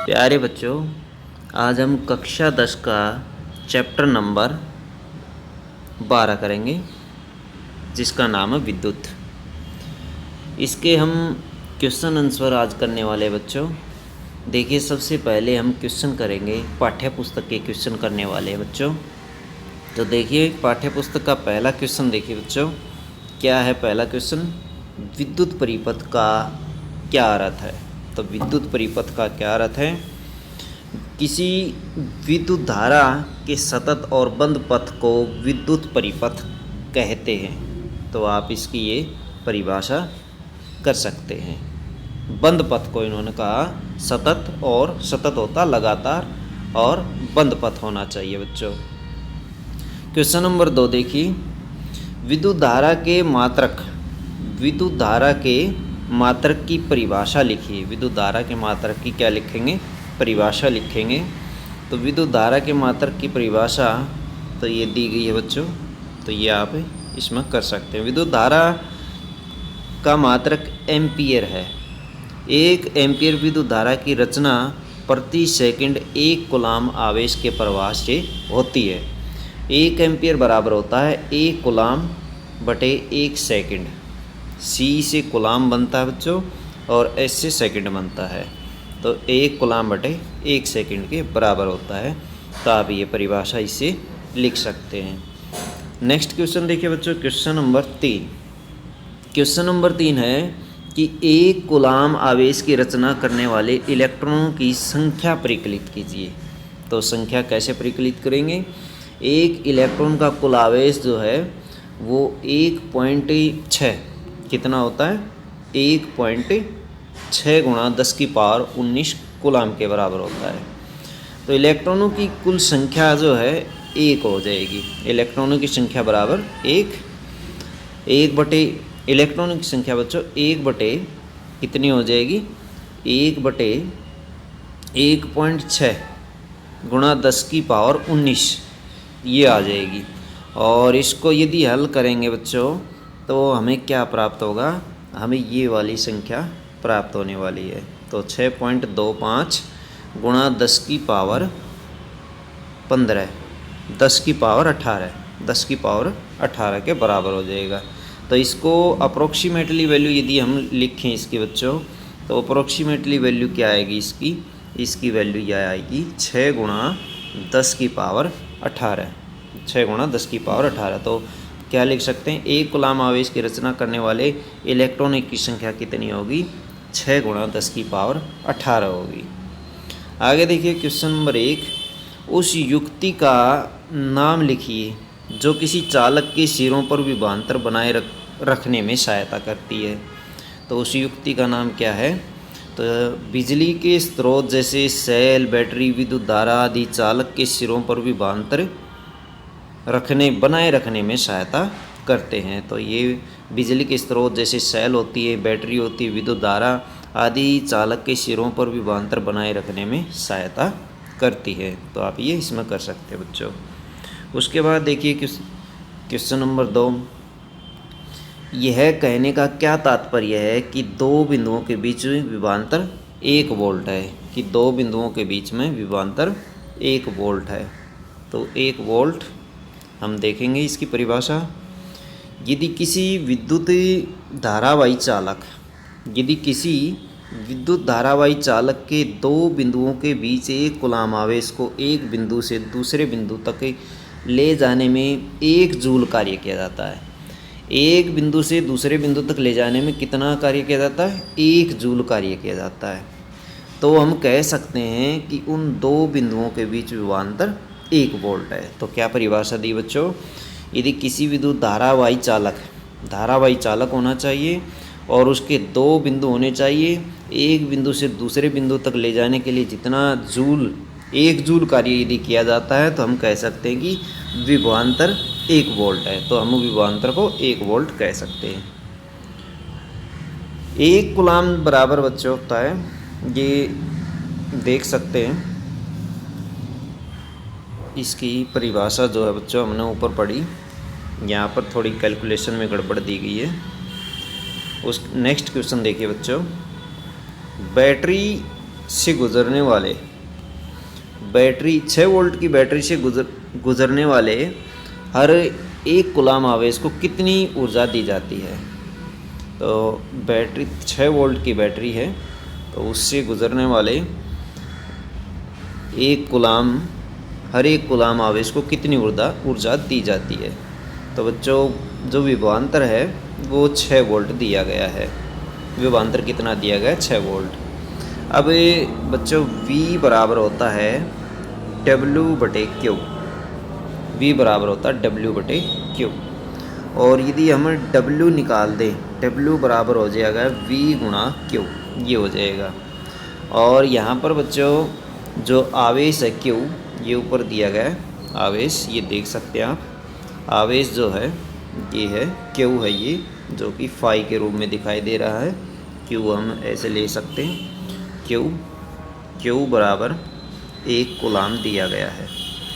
प्यारे बच्चों, आज हम कक्षा 10 का चैप्टर नंबर 12 करेंगे, जिसका नाम है विद्युत। इसके हम क्वेश्चन आंसर आज करने वाले हैं बच्चों। देखिए, सबसे पहले हम क्वेश्चन करेंगे, पाठ्य पुस्तक के क्वेश्चन करने वाले हैं बच्चों। तो देखिए, पाठ्य पुस्तक का पहला क्वेश्चन देखिए बच्चों, क्या है पहला क्वेश्चन? विद्युत परिपथ का क्या अर्थ है? तो विद्युत परिपथ का क्या अर्थ है? किसी विद्युत धारा के सतत और बंद पथ को विद्युत परिपथ कहते हैं। तो आप इसकी ये परिभाषा कर सकते हैं। बंद पथ को इन्होंने कहा सतत, और सतत होता लगातार, और बंद पथ होना चाहिए बच्चों। क्वेश्चन नंबर 2 देखिए, विद्युत धारा के मात्रक की परिभाषा लिखिए। विद्युत धारा के मात्रक की क्या लिखेंगे? परिभाषा लिखेंगे। तो विद्युत धारा के मात्रक की परिभाषा तो ये दी गई है बच्चों, तो ये आप इसमें कर सकते हैं। विद्युत धारा का मात्रक एम्पियर है। 1 एम्पियर विद्युत धारा की रचना प्रति सेकंड 1 कूलाम आवेश के प्रवाह से होती है। 1 एम्पियर बराबर होता है 1 कूलाम बटे 1 सेकंड। सी से कूलाम बनता है बच्चों, और एस से सेकंड बनता है। तो 1 कूलाम बटे 1 सेकंड के बराबर होता है। तो आप ये परिभाषा इससे लिख सकते हैं। नेक्स्ट क्वेश्चन देखिए बच्चों, क्वेश्चन नंबर 3। क्वेश्चन नंबर 3 है कि 1 कूलाम आवेश की रचना करने वाले इलेक्ट्रॉनों की संख्या परिकलित कीजिए। तो संख्या कैसे परिकलित करेंगे? एक इलेक्ट्रॉन का कुल आवेश जो है वो 1.6 कितना होता है? 1.6 गुणा 10 की पावर 19 कूलाम के बराबर होता है। तो इलेक्ट्रॉनों की कुल संख्या जो है 1 हो जाएगी। इलेक्ट्रॉनों की संख्या बराबर 1 बटे इलेक्ट्रॉनों की संख्या बच्चों 1 बटे कितनी हो जाएगी? 1 बटे 1.6 गुणा 10 की पावर 19 ये आ जाएगी। और इसको यदि हल करेंगे बच्चों तो हमें क्या प्राप्त होगा? हमें ये वाली संख्या प्राप्त होने वाली है। तो 6.25 गुणा 10 की पावर 15, 10 की पावर 18 के बराबर हो जाएगा। तो इसको अप्रोक्सीमेटली वैल्यू यदि हम लिखें इसकी बच्चों, तो अप्रोक्सीमेटली वैल्यू क्या आएगी इसकी वैल्यू यह आएगी 6 गुणा 10 की पावर 18। 6 गुणा 10 की पावर 18। तो क्या लिख सकते हैं? 1 कूलाम आवेश की रचना करने वाले इलेक्ट्रॉनों की संख्या कितनी होगी? 6 गुणा 10 की पावर 18 होगी। आगे देखिए क्वेश्चन नंबर 1, उस युक्ति का नाम लिखिए जो किसी चालक के सिरों पर विभवांतर बनाए रखने में सहायता करती है। तो उस युक्ति का नाम क्या है? तो बिजली के स्रोत जैसे सेल, बैटरी, विद्युत धारा आदि चालक के सिरों पर विभवांतर बनाए रखने में सहायता करते हैं। तो ये बिजली के स्रोत जैसे सेल होती है, बैटरी होती है, विद्युत धारा आदि चालक के सिरों पर विभवांतर बनाए रखने में सहायता करती है। तो आप ये इसमें कर सकते हैं बच्चों। उसके बाद देखिए क्वेश्चन नंबर 2, यह कहने का क्या तात्पर्य है कि 2 बिंदुओं के बीच में विभवांतर 1 वोल्ट है? कि 2 बिंदुओं के बीच में विभवांतर 1 वोल्ट है। तो 1 वोल्ट हम देखेंगे इसकी परिभाषा। यदि किसी विद्युत धारावाही चालक के 2 बिंदुओं के बीच 1 कूलाम आवेश को एक बिंदु से दूसरे बिंदु तक ले जाने में 1 जूल कार्य किया जाता है। एक बिंदु से दूसरे बिंदु तक ले जाने में कितना कार्य किया जाता है? 1 जूल कार्य किया जाता है। तो हम कह सकते हैं कि उन 2 बिंदुओं के बीच विभवांतर 1 वोल्ट है। तो क्या परिभाषा दी बच्चों? यदि किसी विद्युत धारावाही चालक होना चाहिए और उसके 2 बिंदु होने चाहिए, एक बिंदु से दूसरे बिंदु तक ले जाने के लिए जितना 1 जूल कार्य यदि किया जाता है, तो हम कह सकते हैं कि विभवांतर 1 वोल्ट है। तो हम विभवांतर को 1 वोल्ट कह सकते हैं। 1 कूलाम बराबर बच्चों होता है, ये देख सकते हैं इसकी परिभाषा जो है बच्चों हमने ऊपर पढ़ी, यहाँ पर थोड़ी कैलकुलेशन में गड़बड़ दी गई है। उस नेक्स्ट क्वेश्चन देखिए बच्चों, बैटरी से गुजरने वाले बैटरी 6 वोल्ट की बैटरी से गुजरने वाले हर एक कूलाम आवेश को कितनी ऊर्जा दी जाती है। तो बैटरी 6 वोल्ट की बैटरी है, तो उससे गुजरने वाले हर एक कूलाम आवेश को कितनी ऊर्जा दी जाती है। तो बच्चों जो विभवांतर है वो 6 वोल्ट दिया गया है। विभवांतर कितना दिया गया है? 6 वोल्ट। अब बच्चों V बराबर होता है W/Q। V बराबर होता है W/Q। और यदि हम W निकाल दें, W बराबर हो जाएगा V×Q, ये हो जाएगा। और यहाँ पर बच्चों जो आवेश है Q, ये ऊपर दिया गया है आवेश, ये देख सकते हैं आप। आवेश जो है ये है Q है, ये जो कि फाई के रूप में दिखाई दे रहा है। Q हम ऐसे ले सकते हैं, Q बराबर 1 कूलाम दिया गया है।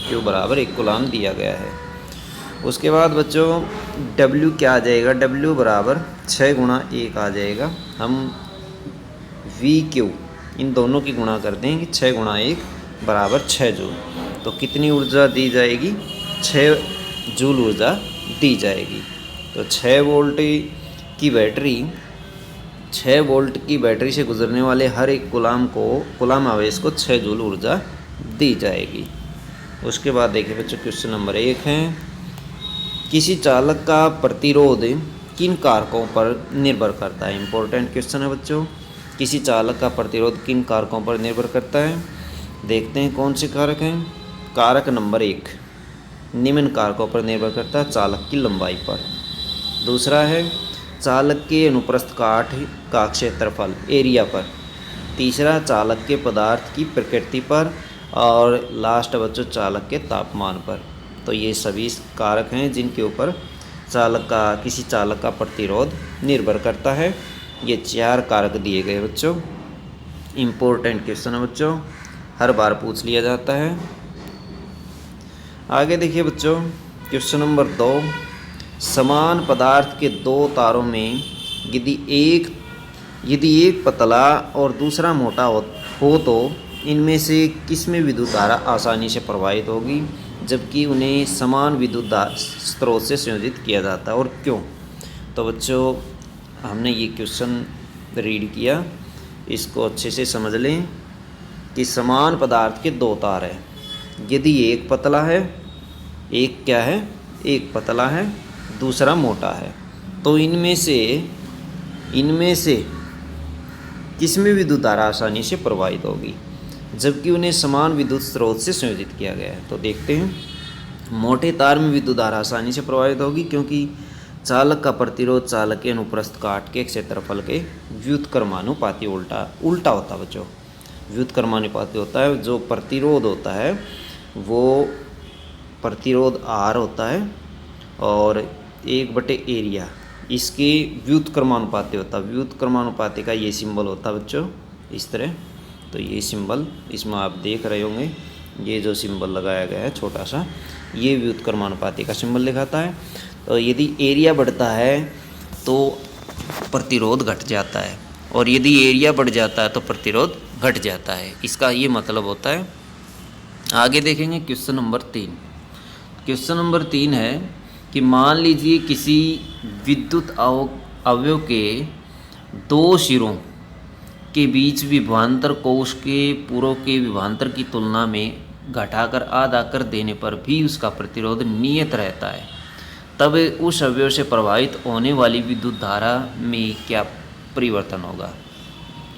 Q बराबर 1 कूलाम दिया गया है। उसके बाद बच्चों W क्या आ जाएगा? W बराबर 6×1 आ जाएगा। हम VQ इन दोनों की गुणा कर देंगे, 6×1 बराबर 6 जूल। तो कितनी ऊर्जा दी जाएगी? 6 जूल ऊर्जा दी जाएगी। तो 6 वोल्ट की बैटरी से गुजरने वाले हर एक कूलाम आवेश को 6 जूल ऊर्जा दी जाएगी। उसके बाद देखिए बच्चों क्वेश्चन नंबर 1 है, किसी चालक का प्रतिरोध किन कारकों पर निर्भर करता है? इम्पोर्टेंट क्वेश्चन है बच्चों। किसी चालक का प्रतिरोध किन कारकों पर निर्भर करता है? देखते हैं कौन से कारक हैं। कारक नंबर 1 निम्न कारकों पर निर्भर करता है, चालक की लंबाई पर। दूसरा है चालक के अनुप्रस्थ काट का क्षेत्रफल, एरिया पर। तीसरा चालक के पदार्थ की प्रकृति पर। और लास्ट बच्चों चालक के तापमान पर। तो ये सभी कारक हैं जिनके ऊपर किसी चालक का प्रतिरोध निर्भर करता है। ये 4 कारक दिए गए बच्चों। इम्पोर्टेंट क्वेश्चन है बच्चों, हर बार पूछ लिया जाता है। आगे देखिए बच्चों क्वेश्चन नंबर 2, समान पदार्थ के 2 तारों में यदि एक पतला और दूसरा मोटा हो तो इनमें से किसमें विद्युत धारा आसानी से प्रवाहित होगी, जबकि उन्हें समान विद्युत स्रोत से संयोजित किया जाता है, और क्यों? तो बच्चों हमने ये क्वेश्चन रीड किया, इसको अच्छे से समझ लें कि समान पदार्थ के 2 तार हैं। यदि एक पतला है, एक क्या है? एक पतला है, दूसरा मोटा है, तो इनमें से किसमें विद्युत धारा आसानी से प्रवाहित होगी, जबकि उन्हें समान विद्युत स्रोत से संयोजित किया गया है। तो देखते हैं, मोटे तार में विद्युत धारा आसानी से प्रवाहित होगी क्योंकि चालक का प्रतिरोध चालक के अनुप्रस्थ काट के क्षेत्रफल के व्युत्क्रमानुपाती उल्टा होता है बच्चों। व्युत्क्रमानुपाती होता है। जो प्रतिरोध होता है वो प्रतिरोध R होता है और 1/एरिया इसके व्युत्क्रमानुपाती होता है। व्युत्क्रमानुपाती का ये सिंबल होता है बच्चों इस तरह। तो ये सिंबल इसमें आप देख रहे होंगे, ये जो सिंबल लगाया गया है छोटा सा, ये व्युत्क्रमानुपाती का सिंबल दिखाता है। तो यदि एरिया बढ़ता है तो प्रतिरोध घट जाता है, और यदि एरिया बढ़ जाता है तो प्रतिरोध घट जाता है। इसका ये मतलब होता है। आगे देखेंगे क्वेश्चन नंबर 3। क्वेश्चन नंबर 3 है कि मान लीजिए किसी विद्युत अवयव के 2 सिरों के बीच विभवांतर को उसके पूरक के विभवांतर की तुलना में घटाकर आधा कर देने पर भी उसका प्रतिरोध नियत रहता है, तब उस अवयव से प्रभावित होने वाली विद्युत धारा में क्या परिवर्तन होगा।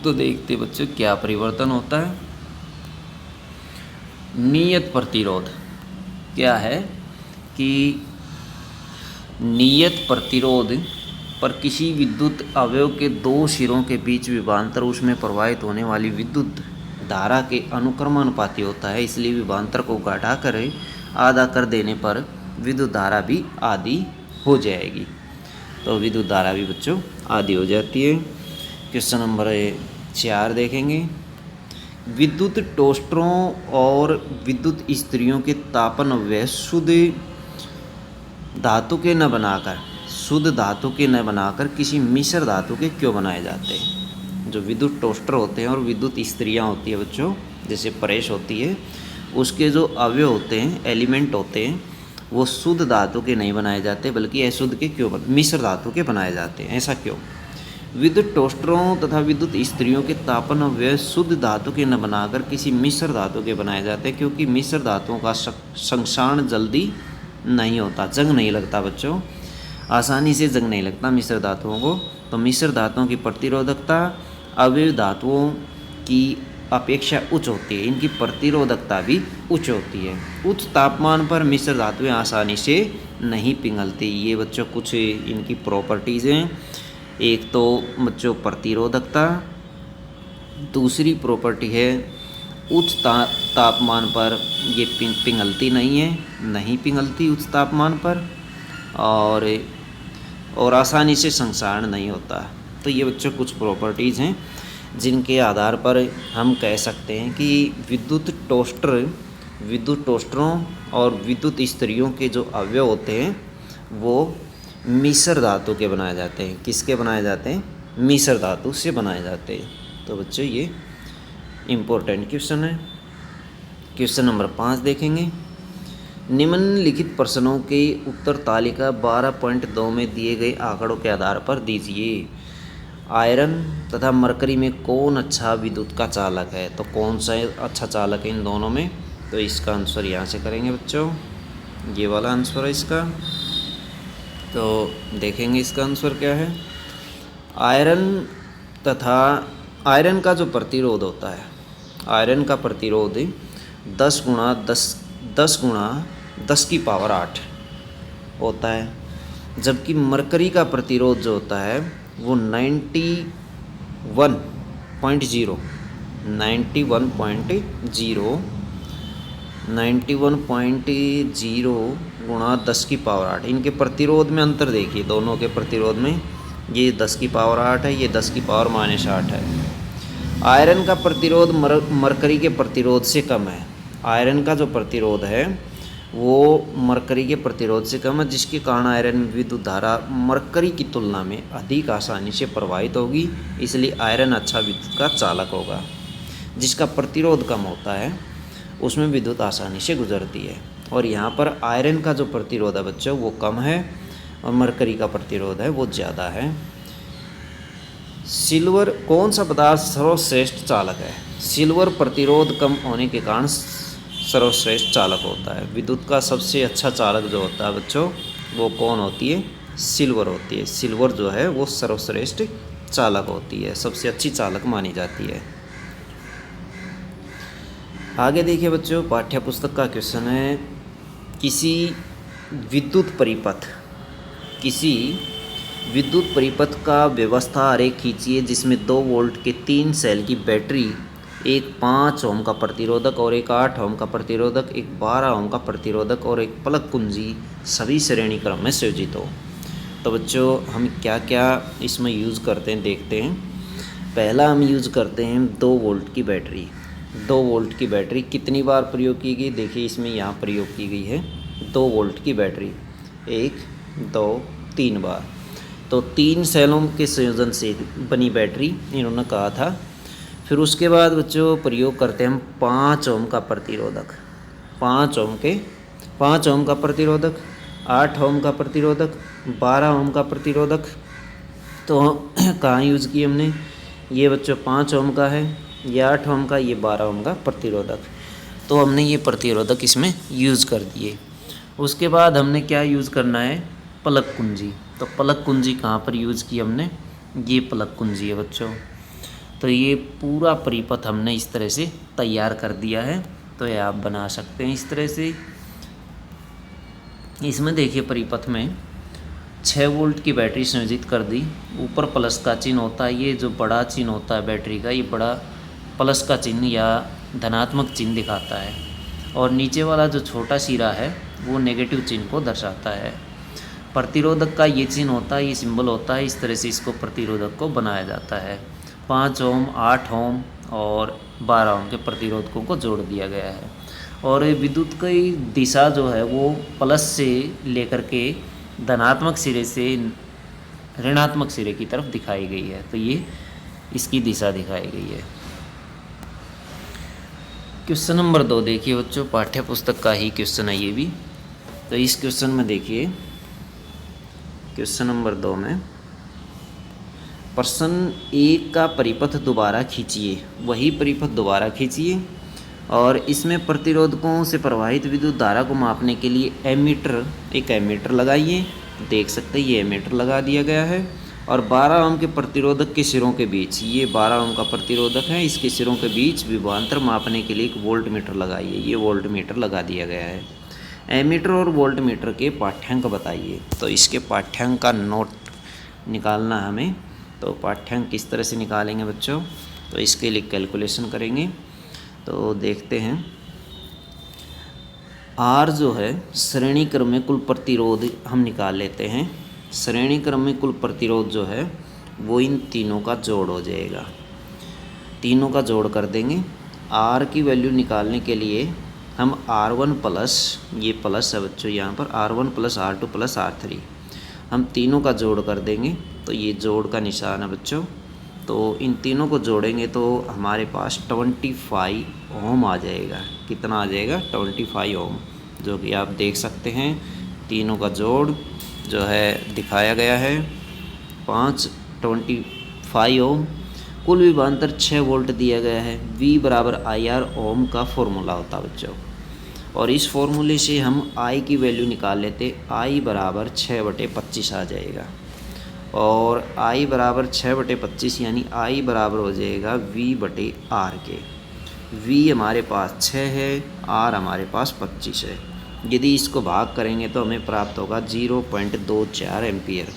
तो देखते बच्चों क्या परिवर्तन होता है। नियत प्रतिरोध क्या है कि नियत प्रतिरोध पर किसी विद्युत अवयव के 2 सिरों के बीच विभवांतर उसमें प्रवाहित होने वाली विद्युत धारा के अनुक्रमानुपाती होता है, इसलिए विभवांतर को घटाकर आधा कर देने पर विद्युत धारा भी आधी हो जाएगी। तो विद्युत धारा भी बच्चों आधी हो जाती है। क्वेश्चन नंबर 4 देखेंगे। विद्युत टोस्टरों और विद्युत इस्त्रियों के तापन अवयव शुद्ध धातु के न बनाकर किसी मिश्र धातु के क्यों बनाए जाते हैं। जो विद्युत टोस्टर होते हैं और विद्युत इस्त्रियाँ होती है बच्चों, जैसे प्रेस होती है, उसके जो अवयव होते हैं, एलिमेंट होते हैं, वो शुद्ध धातु के नहीं बनाए जाते बल्कि अशुद्ध के क्यों मिश्र धातु के बनाए जाते हैं। ऐसा क्यों? विद्युत टोस्टरों तथा विद्युत इस्त्रियों के तापन अवयव शुद्ध धातु के न बनाकर किसी मिश्र धातु के बनाए जाते हैं, क्योंकि मिश्र धातुओं का संक्षारण जल्दी नहीं होता, जंग नहीं लगता बच्चों, आसानी से जंग नहीं लगता मिश्र धातुओं को। तो मिश्र धातुओं की प्रतिरोधकता अवयव धातुओं की अपेक्षा उच्च होती है, इनकी प्रतिरोधकता भी उच्च होती है। उच्च तापमान पर मिश्र धातुएं आसानी से नहीं पिघलती। ये बच्चों कुछ इनकी प्रॉपर्टीज़ हैं। एक तो बच्चों प्रतिरोधकता, दूसरी प्रॉपर्टी है उच्च तापमान पर ये पिघलती नहीं पिघलती उच्च तापमान पर, और आसानी से संक्षारण नहीं होता। तो ये बच्चों कुछ प्रॉपर्टीज़ हैं जिनके आधार पर हम कह सकते हैं कि विद्युत टोस्टरों और विद्युत इस्त्रियों के जो अवयव होते हैं वो मिश्र धातु के बनाए जाते हैं। किसके बनाए जाते हैं? मिश्र धातु से बनाए जाते हैं। तो बच्चों ये इम्पोर्टेंट क्वेश्चन है। क्वेश्चन नंबर 5 देखेंगे। निम्नलिखित प्रश्नों के उत्तर तालिका 12.2 में दिए गए आंकड़ों के आधार पर दीजिए। आयरन तथा मरकरी में कौन अच्छा विद्युत का चालक है? तो कौन सा अच्छा चालक है इन दोनों में? तो इसका आंसर यहाँ से करेंगे बच्चों, ये वाला आंसर है इसका। तो देखेंगे इसका आंसर क्या है। आयरन का जो प्रतिरोध होता है, आयरन का प्रतिरोध 10 गुणा 10 की पावर 8 होता है, जबकि मरकरी का प्रतिरोध जो होता है वो 91.0 गुणा 10 की पावर 8। इनके प्रतिरोध में अंतर देखिए, दोनों के प्रतिरोध में, ये 10 की पावर 8 है, ये 10 की पावर -8 है। आयरन का प्रतिरोध मरकरी के प्रतिरोध से कम है। आयरन का जो प्रतिरोध है वो मरकरी के प्रतिरोध से कम है, जिसके कारण आयरन में विद्युत धारा मरकरी की तुलना में अधिक आसानी से प्रवाहित होगी। इसलिए आयरन अच्छा विद्युत का चालक होगा। जिसका प्रतिरोध कम होता है उसमें विद्युत आसानी से गुजरती है। और यहाँ पर आयरन का जो प्रतिरोध है बच्चों वो कम है और मरकरी का प्रतिरोध है वो ज़्यादा है। सिल्वर कौन सा पदार्थ सर्वश्रेष्ठ चालक है? सिल्वर प्रतिरोध कम होने के कारण सर्वश्रेष्ठ चालक होता है। विद्युत का सबसे अच्छा चालक जो होता है बच्चों वो कौन होती है? सिल्वर होती है। सिल्वर जो है वो सर्वश्रेष्ठ चालक होती है, सबसे अच्छी चालक मानी जाती है। आगे देखिए बच्चों, पाठ्य पुस्तक का क्वेश्चन है। किसी विद्युत परिपथ का व्यवस्था आरेख खींचिए जिसमें 2 वोल्ट के 3 सेल की बैटरी, एक 5 ओम का प्रतिरोधक और एक 8 ओम का प्रतिरोधक, एक 12 ओम का प्रतिरोधक और एक प्लग कुंजी सभी श्रेणी क्रम में संयोजित हो। तो बच्चों हम क्या क्या इसमें यूज़ करते हैं देखते हैं। पहला हम यूज़ करते हैं 2 वोल्ट की बैटरी। 2 वोल्ट की बैटरी कितनी बार प्रयोग की गई? देखिए इसमें यहाँ प्रयोग की गई है 2 वोल्ट की बैटरी 1, 2, 3 बार। तो 3 सेलों के संयोजन से बनी बैटरी इन्होंने कहा था। फिर उसके बाद बच्चों प्रयोग करते हैं हम 5 ओम का प्रतिरोधक, 5 ओम का प्रतिरोधक, 8 ओम का प्रतिरोधक, 12 ओम का प्रतिरोधक। तो कहाँ यूज़ किए हमने? ये बच्चों 5 ओम का है, ये 8 ओम का, ये 12 ओम का प्रतिरोधक। तो हमने ये प्रतिरोधक इसमें यूज़ कर दिए। उसके बाद हमने क्या यूज़ करना है? प्लग कुंजी। तो प्लग कुंजी कहाँ पर यूज़ की हमने? ये प्लग कुंजी है बच्चों। तो ये पूरा परिपथ हमने इस तरह से तैयार कर दिया है। तो ये आप बना सकते हैं इस तरह से। इसमें देखिए परिपथ में 6 वोल्ट की बैटरी संयोजित कर दी। ऊपर प्लस का चिन्ह होता है, ये जो बड़ा चिन्ह होता है बैटरी का, ये बड़ा प्लस का चिन्ह या धनात्मक चिन्ह दिखाता है। और नीचे वाला जो छोटा सिरा है वो नेगेटिव चिन्ह को दर्शाता है। प्रतिरोधक का ये चिन्ह होता है, ये सिंबल होता है। इस तरह से इसको प्रतिरोधक को बनाया जाता है। 5 ओम, 8 ओम और 12 ओम के प्रतिरोधकों को जोड़ दिया गया है। और विद्युत की दिशा जो है वो प्लस से लेकर के धनात्मक सिरे से ऋणात्मक सिरे की तरफ दिखाई गई है। तो ये इसकी दिशा दिखाई गई है। क्वेश्चन नंबर 2 देखिए बच्चों, पाठ्य पुस्तक का ही क्वेश्चन है ये भी। तो इस क्वेश्चन में देखिए, क्वेश्चन नंबर 2 में प्रश्न 1 का परिपथ दोबारा खींचिए, वही परिपथ दोबारा खींचिए और इसमें प्रतिरोधकों से प्रवाहित विद्युत धारा को मापने के लिए एक एमीटर लगाइए। देख सकते हैं ये एमीटर लगा दिया गया है और 12 ओम के प्रतिरोधक के सिरों के बीच, ये 12 ओम का प्रतिरोधक है, इसके सिरों के बीच विभवांतर मापने के लिए एक वोल्ट मीटर लगाइए। ये वोल्ट मीटर लगा दिया गया है। एमीटर और वोल्ट मीटर के पाठ्यांक बताइए। तो इसके पाठ्यांक का नोट निकालना है हमें। तो पाठ्यांक किस तरह से निकालेंगे बच्चों, तो इसके लिए कैलकुलेशन करेंगे। तो देखते हैं, आर जो है श्रेणी क्रम में कुल प्रतिरोध हम निकाल लेते हैं। श्रेणी क्रम में कुल प्रतिरोध जो है वो इन तीनों का जोड़ हो जाएगा। तीनों का जोड़ कर देंगे। आर की वैल्यू निकालने के लिए हम R1 प्लस, ये प्लस है बच्चों यहाँ पर, R1 plus R2 plus R3, हम तीनों का जोड़ कर देंगे। तो ये जोड़ का निशान है बच्चों। तो इन तीनों को जोड़ेंगे तो हमारे पास 25 ओम आ जाएगा। कितना आ जाएगा? 25 ओम, जो कि आप देख सकते हैं। तीनों का जोड़ जो है दिखाया गया है 25 ओम। कुल विभवांतर 6 वोल्ट दिया गया है। V बराबर IR ओम का फॉर्मूला होता है बच्चों, और इस फॉर्मूले से हम I की वैल्यू निकाल लेते। I बराबर 6/25 आ जाएगा, और I बराबर 6/25 यानी I बराबर हो जाएगा V/R के। V हमारे पास 6 है, R हमारे पास 25 है। यदि इसको भाग करेंगे तो हमें प्राप्त होगा 0.24 एम्पियर।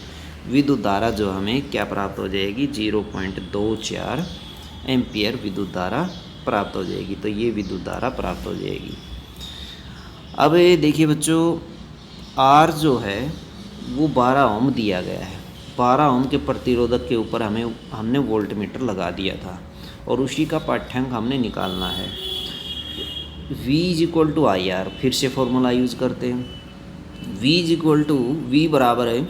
विद्युत धारा जो हमें क्या प्राप्त हो जाएगी? 0.24 एम्पियर विद्युत धारा प्राप्त हो जाएगी। तो ये विद्युत धारा प्राप्त हो जाएगी। अब देखिए बच्चों, R जो है वो 12 ओम दिया गया है। 12 ओम के प्रतिरोधक के ऊपर हमने वोल्ट मीटर लगा दिया था, और उसी का पाठ्यांक हमने निकालना है। V = IR, फिर से फॉर्मूला यूज़ करते हैं। V बराबर है,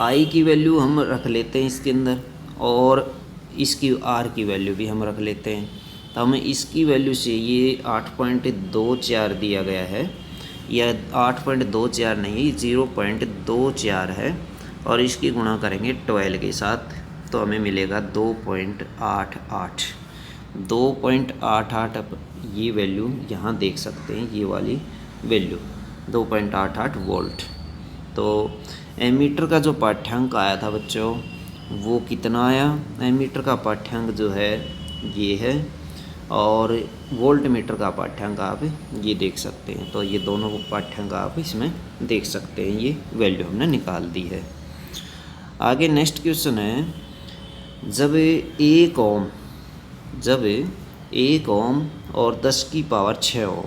I की वैल्यू हम रख लेते हैं इसके अंदर, और इसकी R की वैल्यू भी हम रख लेते हैं। तो हमें इसकी वैल्यू से ये 8.24 दिया गया है, या 8.24 नहीं, 0.24 है, और इसकी गुणा करेंगे 12 के साथ तो हमें मिलेगा 2.88। 2.88 ये वैल्यू यहाँ देख सकते हैं, ये वाली वैल्यू 2.88 वोल्ट। तो एमीटर का जो पाठ्यांक आया था बच्चों वो कितना आया? एमीटर का पाठ्यांक जो है ये है, और वोल्ट मीटर का पाठ्यांक आप ये देख सकते हैं। तो ये दोनों पाठ्यांक आप इसमें देख सकते हैं, ये वैल्यू हमने निकाल दी है। आगे नेक्स्ट क्वेश्चन है, जब 1 ओम और 10⁻6 ओम,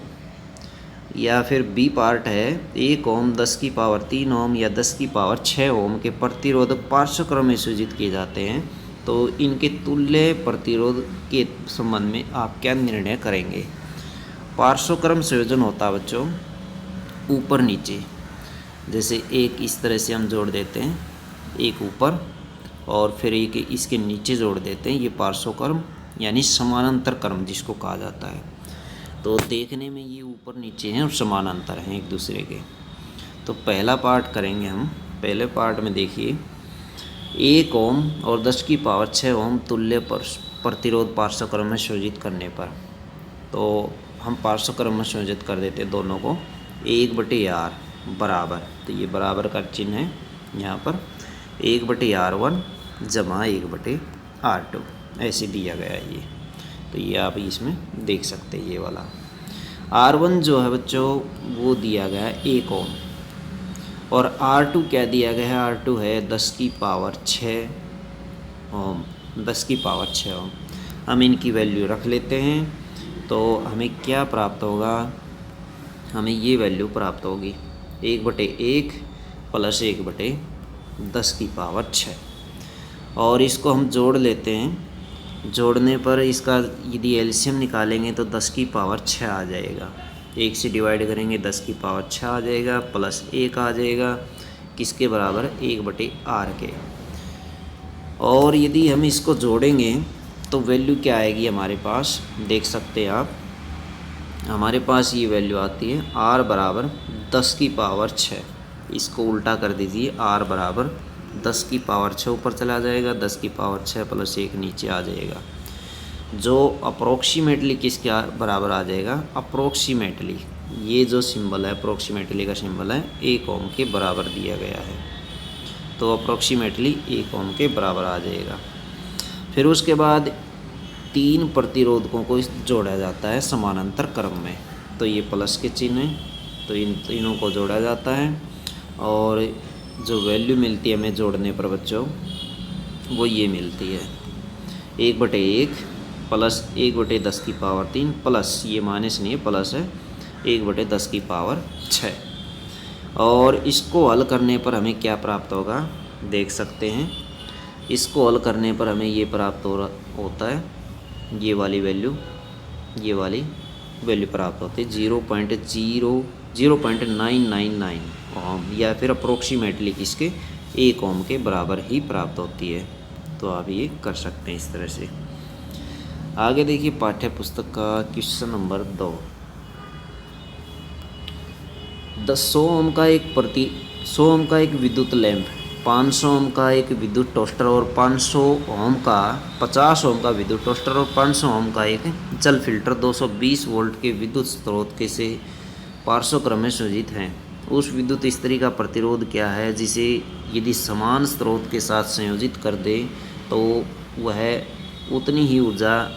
या फिर बी पार्ट है 1 ओम 10⁻3 ओम या 10⁻6 ओम के प्रतिरोधक पार्श्वक्रम में संयोजित किए जाते हैं, तो इनके तुल्य प्रतिरोध के संबंध में आप क्या निर्णय करेंगे? पार्श्वक्रम संयोजन होता है बच्चों ऊपर नीचे, जैसे एक इस तरह से हम जोड़ देते हैं, एक ऊपर और फिर एक इसके नीचे जोड़ देते हैं। ये पार्श्वक्रम यानी समानांतर क्रम जिसको कहा जाता है। तो देखने में ये ऊपर नीचे हैं और समानांतर हैं एक दूसरे के। तो पहला पार्ट करेंगे हम। पहले पार्ट में देखिए, 1 ओम और 10⁻6 ओम तुल्य प्रतिरोध पार्श्वक्रम में संयोजित करने पर, तो हम पार्श्वक्रम में संयोजित कर देते हैं दोनों को। 1/R बराबर, तो ये बराबर का चिन्ह है यहाँ पर, 1/R1 जमा 1/R2 ऐसे दिया गया है ये। तो ये आप इसमें देख सकते हैं, ये वाला R1 जो है बच्चों वो दिया गया है 1 ओम, और R2 क्या दिया गया है? R2 है 10⁻6 ओम, 10⁻6 ओम। हम इनकी वैल्यू रख लेते हैं, तो हमें क्या प्राप्त होगा? हमें ये वैल्यू प्राप्त होगी 1/1 प्लस 1/10⁻6, और इसको हम जोड़ लेते हैं। जोड़ने पर इसका यदि एलसीएम निकालेंगे तो 10⁻6 आ जाएगा। 1 से डिवाइड करेंगे 10⁻6 आ जाएगा, प्लस 1 आ जाएगा, किसके बराबर? 1/R के। और यदि हम इसको जोड़ेंगे तो वैल्यू क्या आएगी हमारे पास, देख सकते हैं आप, हमारे पास ये वैल्यू आती है r बराबर 10 की पावर 6। इसको उल्टा कर दीजिए, r बराबर 10 की पावर 6 ऊपर चला जाएगा, 10 की पावर 6 प्लस 1 नीचे आ जाएगा, जो अप्रोक्सीमेटली किसके बराबर आ जाएगा, अप्रोक्सीमेटली ये जो सिंबल है अप्रोक्सीमेटली का सिंबल है 1 ओम के बराबर दिया गया है, तो अप्रोक्सीमेटली 1 ओम के बराबर आ जाएगा। फिर उसके बाद 3 प्रतिरोधकों को जोड़ा जाता है समानांतर क्रम में, तो ये प्लस के चिन्ह है, तो इन तीनों को जोड़ा जाता है और जो वैल्यू मिलती है हमें जोड़ने पर बच्चों वो ये मिलती है 1/1 प्लस 1/10 की पावर 3 प्लस ये माइनस नहीं है प्लस है 1/10 की पावर 6। और इसको हल करने पर हमें क्या प्राप्त होगा, देख सकते हैं, इसको हल करने पर हमें ये प्राप्त होता है, ये वाली वैल्यू प्राप्त होती है 0.999 ओम, या फिर अप्रोक्सीमेटली किसके 1 ओम के बराबर ही प्राप्त होती है। तो आप ये कर सकते हैं इस तरह से। आगे देखिए पाठ्य पुस्तक का क्वेश्चन नंबर 2। 100 ओम का एक 100 ओम का एक विद्युत लैंप, 500 ओम का एक विद्युत टोस्टर और 500 ओम का 50 ओम का विद्युत टोस्टर और 500 ओम का एक जल फिल्टर 220 वोल्ट के विद्युत स्रोत के से पार्श्व क्रम में संयोजित हैं। उस विद्युत स्त्री का प्रतिरोध क्या है जिसे यदि समान स्रोत के साथ संयोजित कर दे तो वह उतनी ही ऊर्जा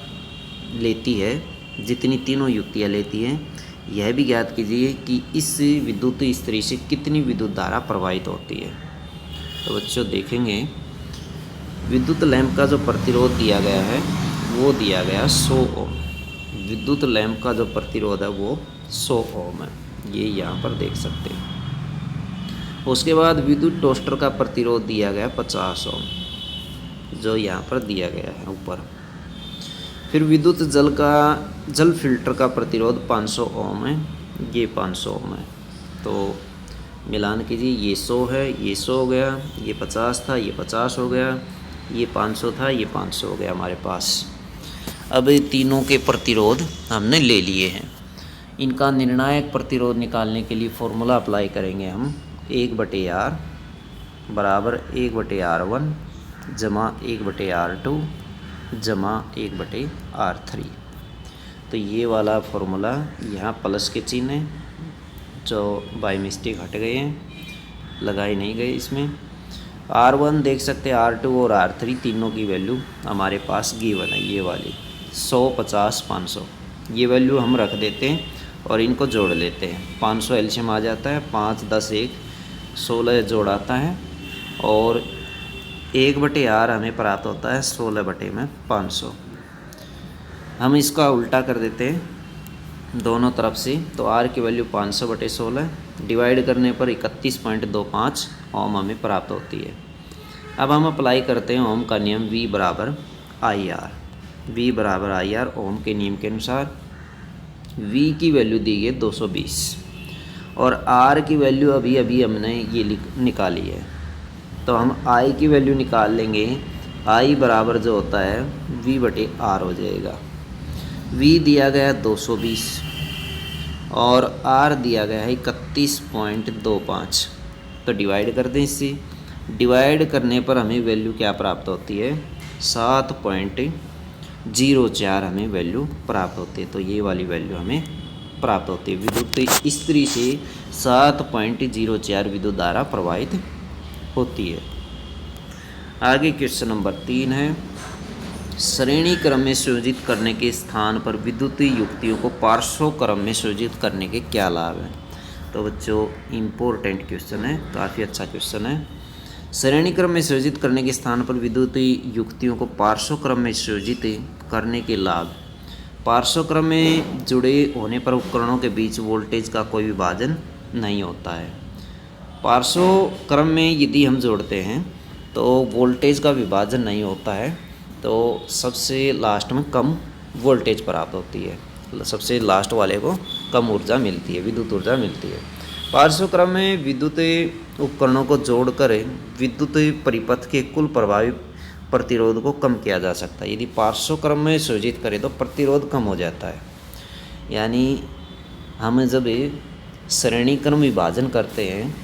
लेती है जितनी तीनों युक्तियाँ लेती हैं। यह भी ज्ञात कीजिए कि इस विद्युत स्त्री से कितनी विद्युत धारा प्रवाहित होती है। तो बच्चों देखेंगे विद्युत लैंप का जो प्रतिरोध दिया गया है वो दिया गया 100 ओम। विद्युत लैंप का जो प्रतिरोध है वो 100 ओम है, ये यहाँ पर देख सकते हैं। उसके बाद विद्युत टोस्टर का प्रतिरोध दिया गया 50 ओम, जो यहाँ पर दिया गया है ऊपर। फिर विद्युत जल फिल्टर का प्रतिरोध 500 ओम है, ये 500 ओम है। तो मिलान कीजिए, ये 100 है, ये 100 हो गया, ये 50 था, ये 50 हो गया, ये 500 था, ये 500 हो गया हमारे पास। अब तीनों के प्रतिरोध हमने ले लिए हैं। इनका निर्णायक प्रतिरोध निकालने के लिए फॉर्मूला अप्लाई करेंगे हम 1/R बराबर 1/R1 जमा 1/R2 जमा 1/R3। तो ये वाला फॉर्मूला यहाँ प्लस के चिन्ह है जो बाय मिस्टेक हट गए हैं, लगाए नहीं गए इसमें। R1 देख सकते हैं, R2 और R3 तीनों की वैल्यू हमारे पास गिवन है, ये वाली 100 50 500 ये वैल्यू हम रख देते हैं और इनको जोड़ लेते हैं। 500 एलसीएम आ जाता है, 5 10 1 16 जोड़ आता है और 1/R हमें प्राप्त होता है 16/500। हम इसका उल्टा कर देते हैं दोनों तरफ से, तो R की वैल्यू 500/16 डिवाइड करने पर 31.25 ओम हमें प्राप्त होती है। अब हम अप्लाई करते हैं ओम का नियम V बराबर आई आर। ओम के नियम के अनुसार V की वैल्यू दी गई 220 और R की वैल्यू अभी अभी हमने ये निकाली है, तो हम I की वैल्यू निकाल लेंगे। I बराबर जो होता है V/R हो जाएगा। V दिया गया 220 और R दिया गया है 31.25, तो डिवाइड कर दें इससे। डिवाइड करने पर हमें वैल्यू क्या प्राप्त होती है 7.04 हमें वैल्यू प्राप्त होती है। तो ये वाली वैल्यू हमें प्राप्त होती है। विद्युत स्त्री से 7.04 विद्युत धारा प्रवाहित होती है। आगे क्वेश्चन नंबर 3 है, श्रेणी क्रम में संयोजित करने के स्थान पर विद्युत युक्तियों को पार्श्व क्रम में संयोजित करने के क्या लाभ हैं। तो बच्चों इम्पोर्टेंट क्वेश्चन है, काफ़ी अच्छा क्वेश्चन है। श्रेणी क्रम में संयोजित करने के स्थान पर विद्युत युक्तियों को पार्श्व क्रम में संयोजित करने के लाभ। पार्श्व क्रम में जुड़े होने पर उपकरणों के बीच वोल्टेज का कोई विभाजन नहीं होता है। पार्श्व क्रम में यदि हम जोड़ते हैं तो वोल्टेज का विभाजन नहीं होता है, तो सबसे लास्ट में कम वोल्टेज प्राप्त होती है, सबसे लास्ट वाले को कम ऊर्जा मिलती है, विद्युत ऊर्जा मिलती है। पार्श्व क्रम में विद्युत उपकरणों को जोड़कर विद्युत परिपथ के कुल प्रतिरोध को कम किया जा सकता है। यदि पार्श्व क्रम में संयोजित करें तो प्रतिरोध कम हो जाता है। यानी हम जब श्रेणी क्रम विभाजन करते हैं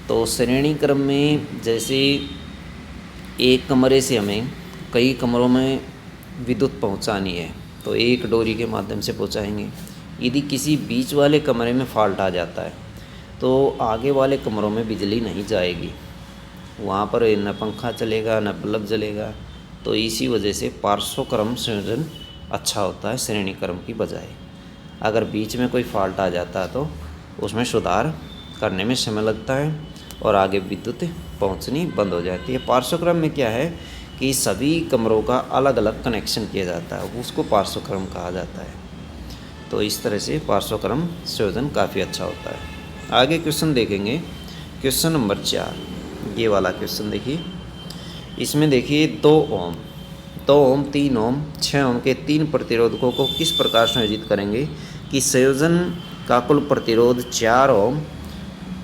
तो श्रेणी क्रम में जैसे एक कमरे से हमें कई कमरों में विद्युत पहुंचानी है तो एक डोरी के माध्यम से पहुंचाएंगे। यदि किसी बीच वाले कमरे में फॉल्ट आ जाता है तो आगे वाले कमरों में बिजली नहीं जाएगी, वहाँ पर न पंखा चलेगा न बल्ब जलेगा। तो इसी वजह से पार्श्व क्रम संयोजन अच्छा होता है श्रेणी क्रम की बजाय। अगर बीच में कोई फॉल्ट आ जाता है तो उसमें सुधार करने में समय लगता है और आगे विद्युत पहुंचनी बंद हो जाती है। पार्श्व क्रम में क्या है कि सभी कमरों का अलग अलग कनेक्शन किया जाता है, उसको पार्श्व क्रम कहा जाता है। तो इस तरह से पार्श्व क्रम संयोजन काफ़ी अच्छा होता है। आगे क्वेश्चन देखेंगे, क्वेश्चन नंबर 4, ये वाला क्वेश्चन देखिए। इसमें देखिए 2 ओम, 3 ओम, 6 ओम के 3 प्रतिरोधकों को किस प्रकार संयोजित करेंगे कि संयोजन का कुल प्रतिरोध 4 ओम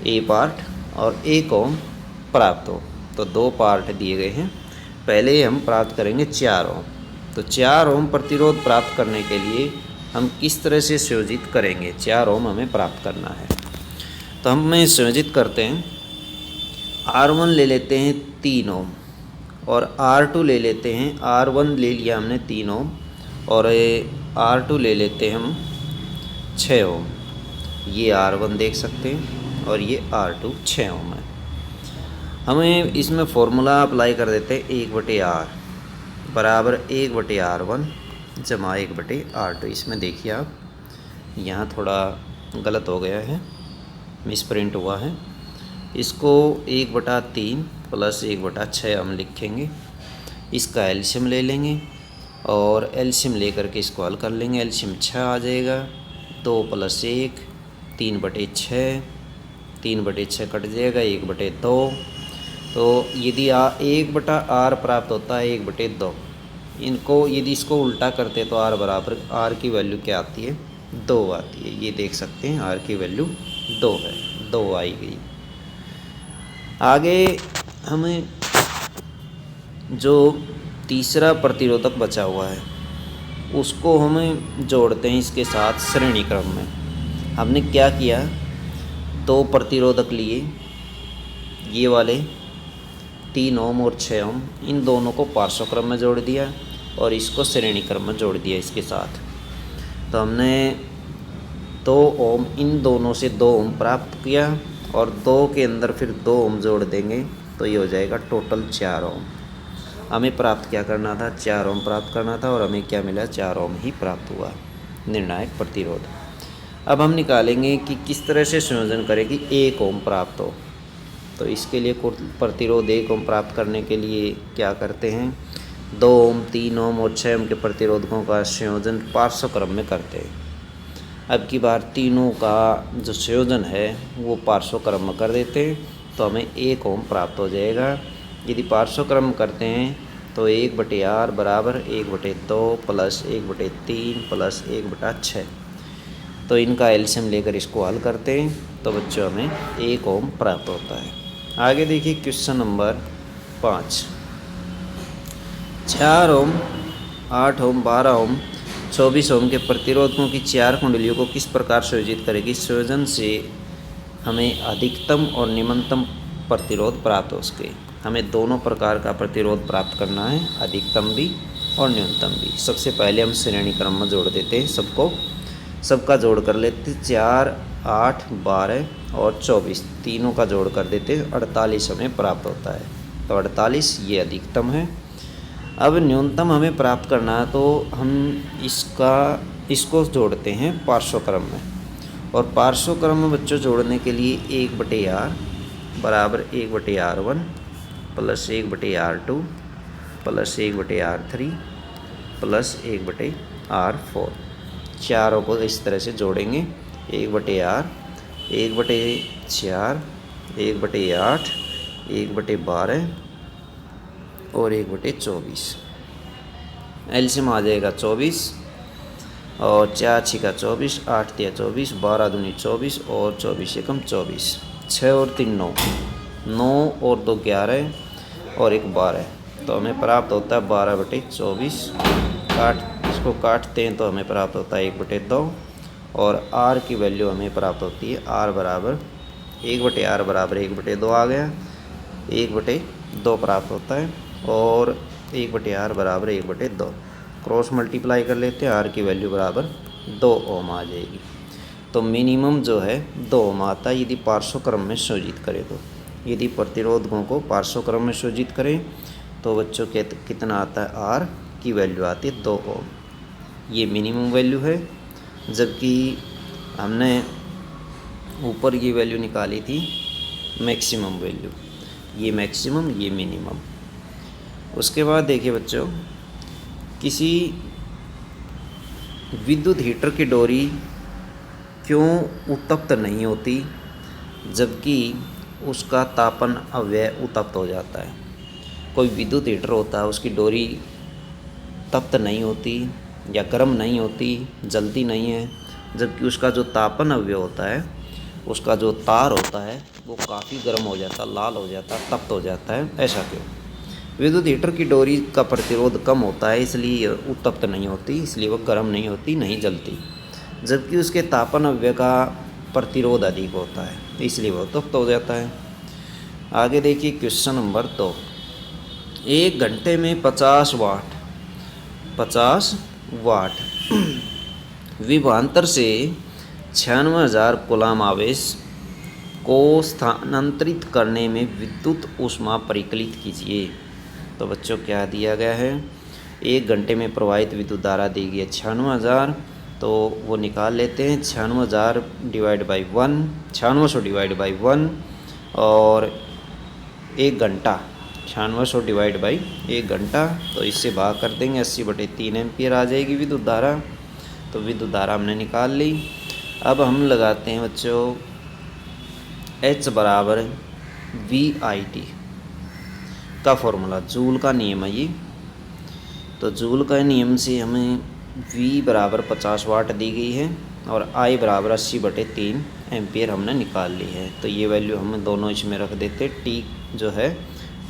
ए पार्ट और 1 ओम प्राप्त हो। तो 2 पार्ट दिए गए हैं, पहले हम प्राप्त करेंगे 4 ओम। तो 4 ओम प्रतिरोध प्राप्त करने के लिए हम किस तरह से संयोजित करेंगे, 4 ओम हमें प्राप्त करना है। तो हम संयोजित करते हैं, R1 ले लेते हैं 3 ओम और R2 ले लेते हैं, R1 ले लिया हमने 3 ओम और R2 ले लेते हैं हम 6 ओम। ये R1 देख सकते हैं और ये R2 6 ओम है। हमें इसमें फॉर्मूला अप्लाई कर देते हैं 1/R बराबर 1/R1 जमा 1/R2। इसमें देखिए आप यहाँ थोड़ा गलत हो गया है, मिसप्रिंट हुआ है। इसको 1/3 प्लस 1/6 हम लिखेंगे। इसका एलसीएम ले लेंगे और एलसीएम लेकर के इसको हल कर लेंगे। एलसीएम 6 आ जाएगा, 2 + 1 3/6, 3/6 कट जाएगा 1/2। तो यदि 1/R प्राप्त होता है 1/2, इनको यदि इसको उल्टा करते तो R बराबर R की वैल्यू क्या आती है, 2 आती है। ये देख सकते हैं R की वैल्यू 2 है, 2 आई गई। आगे हमें जो तीसरा प्रतिरोधक बचा हुआ है उसको हमें जोड़ते हैं इसके साथ श्रेणी क्रम में। हमने क्या किया, 2 प्रतिरोधक लिए, ये वाले 3 ओम और 6 ओम, इन दोनों को पार्श्व क्रम में जोड़ दिया और इसको श्रेणी क्रम में जोड़ दिया इसके साथ। तो हमने 2 ओम, इन दोनों से 2 ओम प्राप्त किया और 2 के अंदर फिर 2 ओम जोड़ देंगे तो ये हो जाएगा टोटल 4 ओम। हमें प्राप्त क्या करना था, 4 ओम प्राप्त करना था और हमें क्या मिला, 4 ओम ही प्राप्त हुआ, निर्णायक प्रतिरोध। अब हम निकालेंगे कि किस तरह से संयोजन करें कि 1 ओम प्राप्त हो। तो इसके लिए प्रतिरोध 1 ओम प्राप्त करने के लिए क्या करते हैं, 2 ओम, 3 ओम और 6 ओम के प्रतिरोधकों का संयोजन पार्श्व क्रम में करते हैं। अब की बार तीनों का जो संयोजन है वो पार्श्व क्रम में कर देते हैं तो हमें 1 ओम प्राप्त हो जाएगा। यदि पार्श्व क्रम करते हैं तो 1/R बराबर 1/2 प्लस 1/3 प्लस 1/6। तो इनका एलसीएम लेकर इसको हल करते हैं तो बच्चों हमें 1 ओम प्राप्त होता है। आगे देखिए क्वेश्चन नंबर 5, 4 ओम, 8 ओम, 12 ओम, 24 ओम के प्रतिरोधकों की 4 कुंडलियों को किस प्रकार संयोजित करेगी। संयोजन से हमें अधिकतम और निम्नतम प्रतिरोध प्राप्त हो सके। हमें दोनों प्रकार का प्रतिरोध प्राप्त करना है, अधिकतम भी और न्यूनतम भी। सबसे पहले हम श्रेणी क्रम में जोड़ देते हैं, सबका जोड़ कर लेते, 4, 8, 12 और 24, तीनों का जोड़ कर देते, 48 हमें प्राप्त होता है। तो 48 ये अधिकतम है। अब न्यूनतम हमें प्राप्त करना है तो हम इसको जोड़ते हैं पार्श्व क्रम में। और पार्श्व क्रम में बच्चों जोड़ने के लिए 1/R बराबर 1/R1 plus 1/R2 plus 1/R3 plus 1/R4, चारों को इस तरह से जोड़ेंगे। 1/R, 1/4, 1/8, 1/12 और 1/24। एलसीएम आ जाएगा 24 और 4 छिका 24, 8 तिया 24, 12 दूनी 24 और 24 एकम 24, 6 और 3 9, 9 और 2 11 और 1 12, तो हमें प्राप्त होता है 12/24। इसको काटते हैं तो हमें प्राप्त होता है 1/2 और R की वैल्यू हमें प्राप्त होती है R बराबर 1/R बराबर 1/2 आ गया, 1/2 प्राप्त होता है और 1/R बराबर 1/2 क्रॉस मल्टीप्लाई कर लेते हैं, R की वैल्यू बराबर 2 ओम आ जाएगी। तो मिनिमम जो है 2 ओम आता है यदि पार्श्व क्रम में संयोजित करें तो। यदि प्रतिरोधकों को पार्श्व क्रम में संयोजित करें तो बच्चों के कितना आता है, R की वैल्यू आती है 2 ओम। ये मिनिमम वैल्यू है, जबकि हमने ऊपर ये वैल्यू निकाली थी मैक्सिमम वैल्यू। ये मैक्सिमम, ये मिनिमम। उसके बाद देखिए बच्चों, किसी विद्युत हीटर की डोरी क्यों उत्तप्त नहीं होती जबकि उसका तापन अव्यय उत्तप्त हो जाता है। कोई विद्युत हीटर होता है, उसकी डोरी तप्त नहीं होती या गर्म नहीं होती, जलती नहीं है, जबकि उसका जो तापन अव्यय होता है, उसका जो तार होता है वो काफ़ी गर्म हो जाता, लाल हो जाता, तप्त हो जाता है। ऐसा क्यों? विद्युत हीटर की डोरी का प्रतिरोध कम होता है, इसलिए उत्तप्त नहीं होती, इसलिए वो गर्म नहीं होती, नहीं जलती, जबकि उसके तापन अव्यय का प्रतिरोध अधिक होता है, इसलिए वो उत्तप्त हो जाता है। आगे देखिए क्वेश्चन नंबर 2। 1 घंटे में 50 वाट विभवांतर से 96,000 कूलाम आवेश को स्थानांतरित करने में विद्युत ऊष्मा परिकलित कीजिए। तो बच्चों क्या दिया गया है, 1 घंटे में प्रवाहित विद्युत धारा दी गई है 96,000, तो वो निकाल लेते हैं। 96,000 डिवाइड बाई 1, 9600 डिवाइड बाई 1 और 1 घंटा, 9600 डिवाइड बाई 1 घंटा, तो इससे भाग कर देंगे, 80/3 एम्पियर आ जाएगी विद्युत धारा। तो विद्युत धारा हमने निकाल ली। अब हम लगाते हैं बच्चों H बराबर VIT का फॉर्मूला, जूल का नियम है ये। तो जूल का नियम से हमें V बराबर 50 वाट दी गई है और I बराबर 80/3 एम्पियर हमने निकाल ली है। तो ये वैल्यू हम दोनों इसमें रख देते। T जो है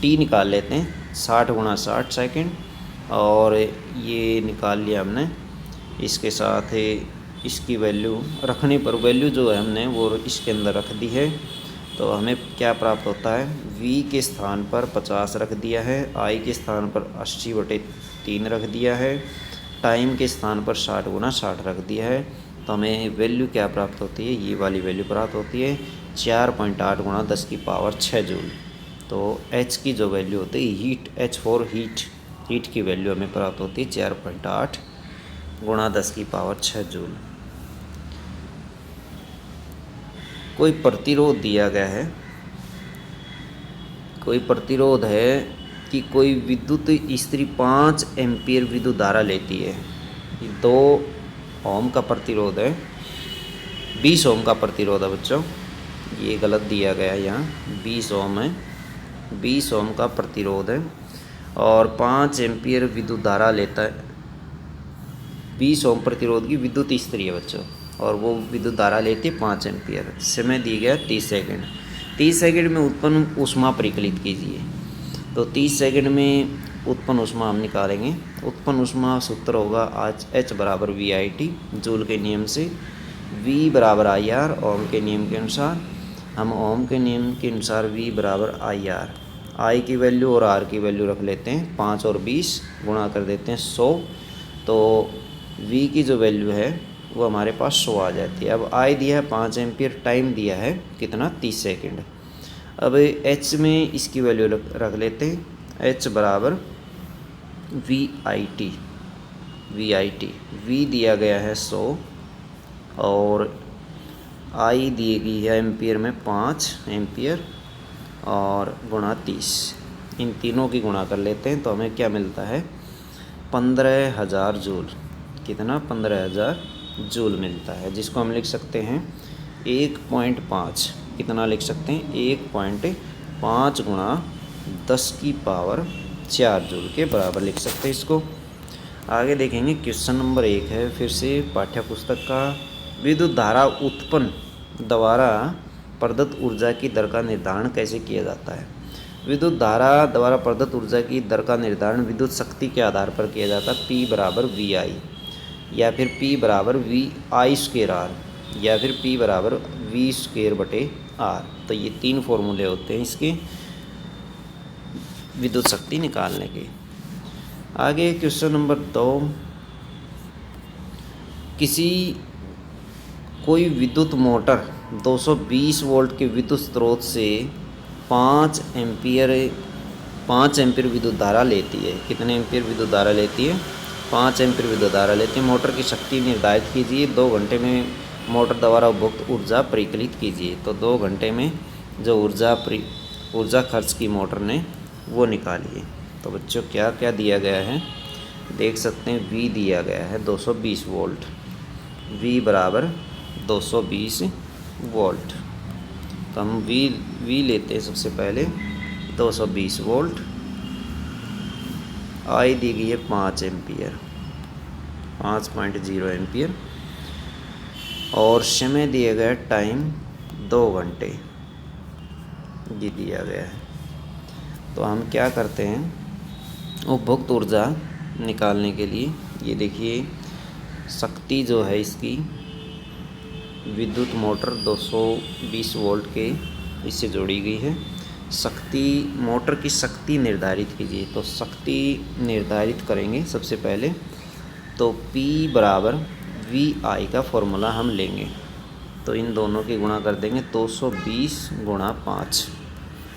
T निकाल लेते हैं, 60 × 60 सेकेंड, और ये निकाल लिया हमने। इसके साथ इसकी वैल्यू रखने पर वैल्यू जो है हमने वो इसके अंदर रख दी है। तो हमें क्या प्राप्त होता है, V के स्थान पर 50 रख दिया है, I के स्थान पर 80/3 रख दिया है, टाइम के स्थान पर 60 × 60 रख दिया है। तो हमें वैल्यू क्या प्राप्त होती है, ये वाली वैल्यू प्राप्त होती है 4.8 × 10⁶ जूल। तो H की जो वैल्यू होती है हीट, H फॉर हीट की वैल्यू हमें प्राप्त होती है 4.8 × 10⁶ जूल। कोई प्रतिरोध दिया गया है, कोई प्रतिरोध है कि कोई विद्युत स्त्री 5 एम्पियर विद्युत धारा लेती है। 2 ओम का प्रतिरोध है, 20 ओम का प्रतिरोध है बच्चों, ये गलत दिया गया है यहाँ, 20 ओम है, 20 ओम का प्रतिरोध है और 5 एम्पियर विद्युत धारा लेता है। 20 ओम प्रतिरोध की विद्युत स्त्री है बच्चों, और वो विद्युत धारा लेती है 5 एम्पियर। समय दिया गया 30 सेकंड। 30 सेकंड में उत्पन्न ऊष्मा परिकलित कीजिए। तो 30 सेकंड में उत्पन्न ऊष्मा हम निकालेंगे। उत्पन्न ऊष्मा सूत्र होगा आज H बराबर VIT जूल के नियम से, V बराबर IR ओम के नियम के अनुसार। हम ओम के नियम के अनुसार V बराबर IR, I की वैल्यू और R की वैल्यू रख लेते हैं, 5 और 20 गुणा कर देते हैं 100। तो V की जो वैल्यू है वो हमारे पास 100 आ जाती है। अब I दिया है 5 एम्पियर, टाइम दिया है कितना, 30 सेकंड। अब H में इसकी वैल्यू रख लेते हैं, H बराबर VIT, V दिया गया है 100 और I दी गई है एम्पियर में 5 एम्पियर और गुणा 30, इन तीनों की गुणा कर लेते हैं तो हमें क्या मिलता है, 15,000 जूल। कितना, 15,000 जूल मिलता है, जिसको हम लिख सकते हैं 1.5, कितना लिख सकते हैं, 1.5 × 10⁴ जूल के बराबर लिख सकते हैं इसको। आगे देखेंगे क्वेश्चन नंबर 1 है फिर से पाठ्य पुस्तक का। विद्युत धारा उत्पन्न द्वारा प्रदत्त ऊर्जा की दर का निर्धारण कैसे किया जाता है। विद्युत धारा द्वारा प्रदत्त ऊर्जा की दर का निर्धारण विद्युत शक्ति के आधार पर किया जाता है। P बराबर वी आई, या फिर P बराबर वी आई स्क्वेयर आर, या फिर P बराबर वी स्क्वेयर बटे आर। तो ये 3 फॉर्मूले होते हैं इसके विद्युत शक्ति निकालने के। आगे क्वेश्चन नंबर 2, कोई विद्युत मोटर 220 वोल्ट के विद्युत स्रोत से 5 एम्पीयर विद्युत धारा लेती है। कितने एम्पीयर विद्युत धारा लेती है? 5 एम्पीयर विद्युत धारा लेती है। मोटर की शक्ति निर्धारित कीजिए। 2 घंटे में मोटर द्वारा उपभोक्त ऊर्जा परिकलित कीजिए। तो 2 घंटे में जो ऊर्जा खर्च की मोटर ने वो निकालिए। तो बच्चों क्या क्या दिया गया है देख सकते हैं। V दिया गया है 220 वोल्ट, V बराबर 220 वोल्ट। तो हम V लेते हैं सबसे पहले 220 वोल्ट। I दी गई है 5 एम्पियर, 5.0 एम्पियर, और समय दिया गया है टाइम 2 घंटे ये दिया गया है। तो हम क्या करते हैं, उपभोक्त ऊर्जा निकालने के लिए ये देखिए शक्ति जो है इसकी विद्युत मोटर 220 वोल्ट के इससे जोड़ी गई है। शक्ति मोटर की शक्ति निर्धारित कीजिए। तो शक्ति निर्धारित करेंगे सबसे पहले। तो P बराबर वी आई का फॉर्मूला हम लेंगे। तो इन दोनों की गुणा कर देंगे 220 गुणा 5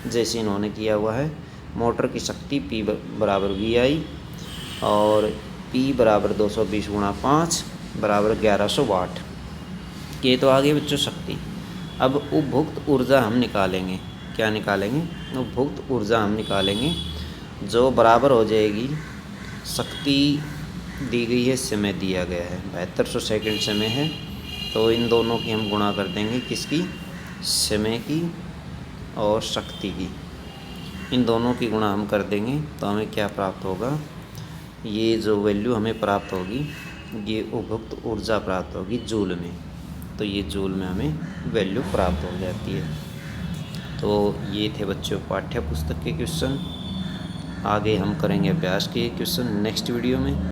जैसे इन्होंने किया हुआ है। मोटर की शक्ति P बराबर वी आई और P बराबर 220 गुणा 5 बराबर 1100 वाट। ये तो आगे बच्चों शक्ति। अब उपभोक्त ऊर्जा हम निकालेंगे। क्या निकालेंगे? उपभोक्त ऊर्जा हम निकालेंगे जो बराबर हो जाएगी, शक्ति दी गई है, समय दिया गया है 7200 सेकंड समय है। तो इन दोनों की हम गुणा कर देंगे, किसकी? समय की और शक्ति की। इन दोनों की गुणा हम कर देंगे तो हमें क्या प्राप्त होगा, ये जो वैल्यू हमें प्राप्त होगी ये उपभोक्त ऊर्जा प्राप्त होगी जूल में। तो ये जूल में हमें वैल्यू प्राप्त हो जाती है। तो ये थे बच्चों पाठ्य पुस्तक के क्वेश्चन। आगे हम करेंगे अभ्यास के क्वेश्चन नेक्स्ट वीडियो में।